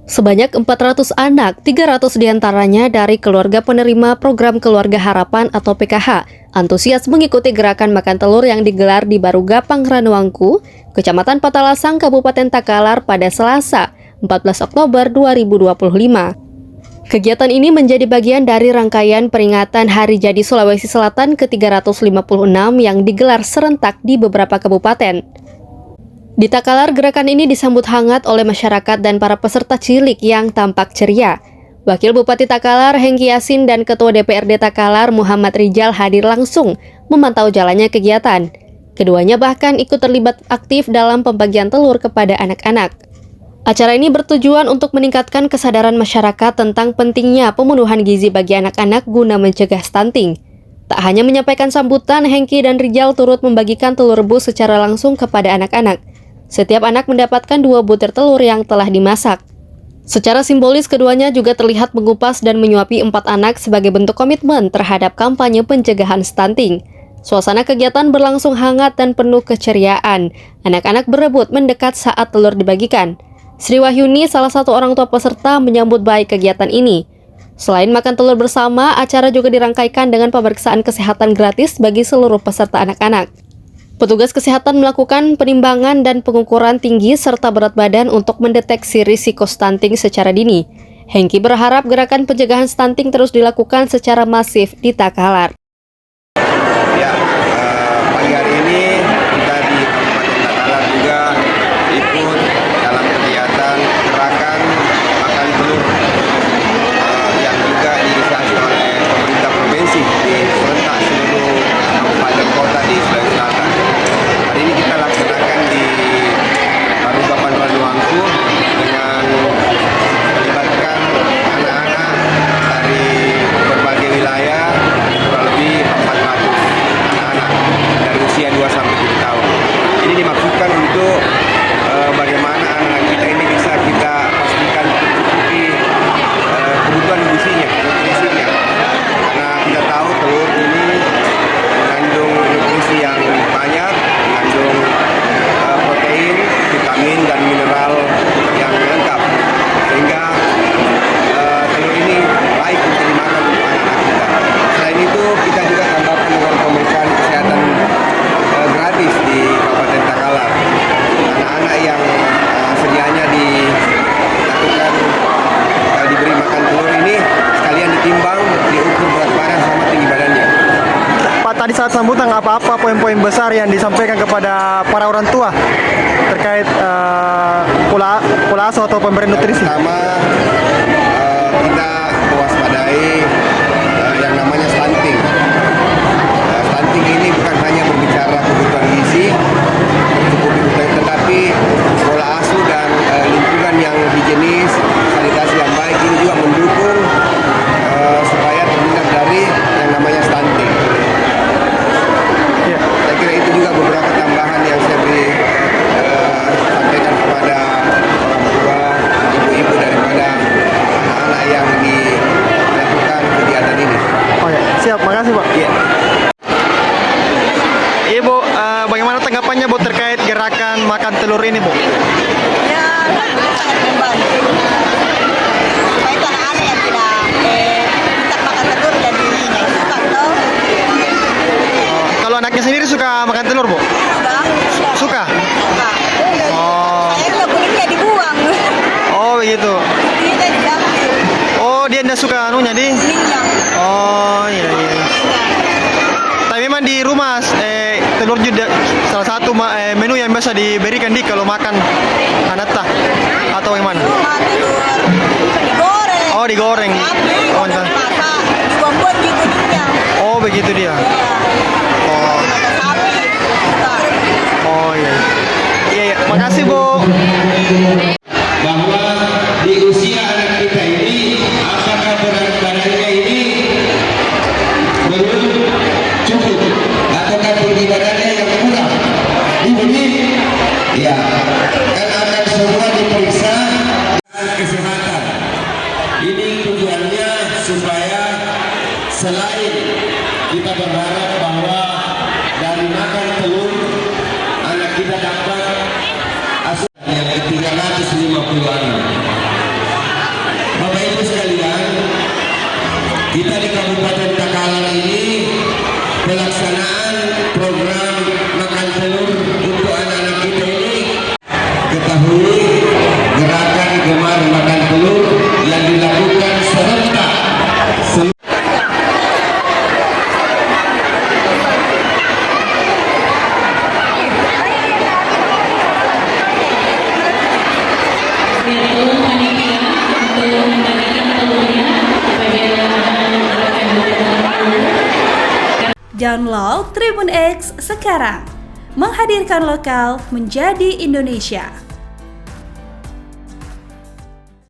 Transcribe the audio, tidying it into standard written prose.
Sebanyak 400 anak, 300 diantaranya dari keluarga penerima program Keluarga Harapan atau PKH, antusias mengikuti gerakan makan telur yang digelar di Baruga Pangranwangku, Kecamatan Patalasang, Kabupaten Takalar pada Selasa, 14 Oktober 2025. Kegiatan ini menjadi bagian dari rangkaian peringatan Hari Jadi Sulawesi Selatan ke-356 yang digelar serentak di beberapa kabupaten. Di Takalar, gerakan ini disambut hangat oleh masyarakat dan para peserta cilik yang tampak ceria. Wakil Bupati Takalar, Hengki Yasin, dan Ketua DPRD Takalar, Muhammad Rijal hadir langsung memantau jalannya kegiatan. Keduanya bahkan ikut terlibat aktif dalam pembagian telur kepada anak-anak. Acara ini bertujuan untuk meningkatkan kesadaran masyarakat tentang pentingnya pemenuhan gizi bagi anak-anak guna mencegah stunting. Tak hanya menyampaikan sambutan, Hengki dan Rijal turut membagikan telur rebus secara langsung kepada anak-anak. Setiap anak mendapatkan 2 butir telur yang telah dimasak. Secara simbolis, keduanya juga terlihat mengupas dan menyuapi 4 anak sebagai bentuk komitmen terhadap kampanye pencegahan stunting. Suasana kegiatan berlangsung hangat dan penuh keceriaan. Anak-anak berebut mendekat saat telur dibagikan. Sri Wahyuni, salah satu orang tua peserta, menyambut baik kegiatan ini. Selain makan telur bersama, acara juga dirangkaikan dengan pemeriksaan kesehatan gratis bagi seluruh peserta anak-anak. Petugas kesehatan melakukan penimbangan dan pengukuran tinggi serta berat badan untuk mendeteksi risiko stunting secara dini. Hengki berharap gerakan pencegahan stunting terus dilakukan secara masif di Takalar. Pagi hari ini kita di Kabupaten Takalar juga ikut dalam kegiatan gerakan makan telur yang juga diinisiasi oleh pemerintah provinsi di serentak seluruh kabupaten kota di Sulawesi Selatan. Hari ini kita laksanakan di Baruga Pangranwangku dengan melibatkan anak-anak dari berbagai wilayah, kurang lebih 400 anak-anak dari usia 2 sampai 7 tahun. Ini dimaksudkan untuk bagaimana anak-anak kita ini bisa kita pastikan mencukupi kebutuhan nutrisinya. Karena kita tahu telur ini mengandung nutrisi yang banyak, mengandung protein, vitamin, dan mineral yang lengkap. Sehingga telur ini baik untuk dimakan untuk anak-anak kita. Selain itu, kita juga tambahkan dengan pemeriksaan kesehatan gratis di Kabupaten Takalar. Anak-anak yang sedianya dilakukan diberi makan telur ini sekalian ditimbang, diukur berat badan sama tinggi badannya. Pak, tadi saat sambutan apa-apa poin-poin besar yang disampaikan kepada para orang tua terkait pola asuh atau pemberian nutrisi? Pertama, kita mewaspadai yang namanya stunting. Stunting ini bukan hanya berbicara kebutuhan gizi, tetapi pola asuh dan lingkungan yang higienis, sanitasi yang baik ini juga mendukung supaya terhindar dari yang namanya stunting. Ya. Saya kira itu juga beberapa tambahan yang saya beri sampaikan kepada orang tua, ibu-ibu daripada anak-anak yang dilakukan kegiatan ini. Oh ya, siap, makasih Pak. Iya. Ibu, bagaimana tanggapannya Bu terkait gerakan makan telur ini Bu? Ya, sangat membantu. Supaya itu anak-anak yang tidak makan telur jadi nggak suka toh. Kalau anaknya sendiri suka makan telur Bu? Suka. Suka. Oh. Saya kalau kulitnya dibuang. Oh begitu. Kulitnya diambil. Oh dia tidak suka anunya di? Kulitnya. Oh iya. Tapi memang di rumah telur juga salah satu menu yang biasa diberikan di kalau makan anata atau gimana? Rumah telur digoreng. Oh digoreng. Oh, Dimasak, dibuang-buang di kulitnya. oh begitu dia. Oh. Mata sapi. Suka. Oh iya. Iya. Makasih Bu. Bahwa di usia anak kita ini apakah berat badannya ini belum cukup ataukah tinggi badannya yang kurang? Ini ya kan akan semua diperiksa kesehatan. Ini tujuannya supaya selain kita berharap bahwa Download Tribun X sekarang. Menghadirkan lokal menjadi Indonesia.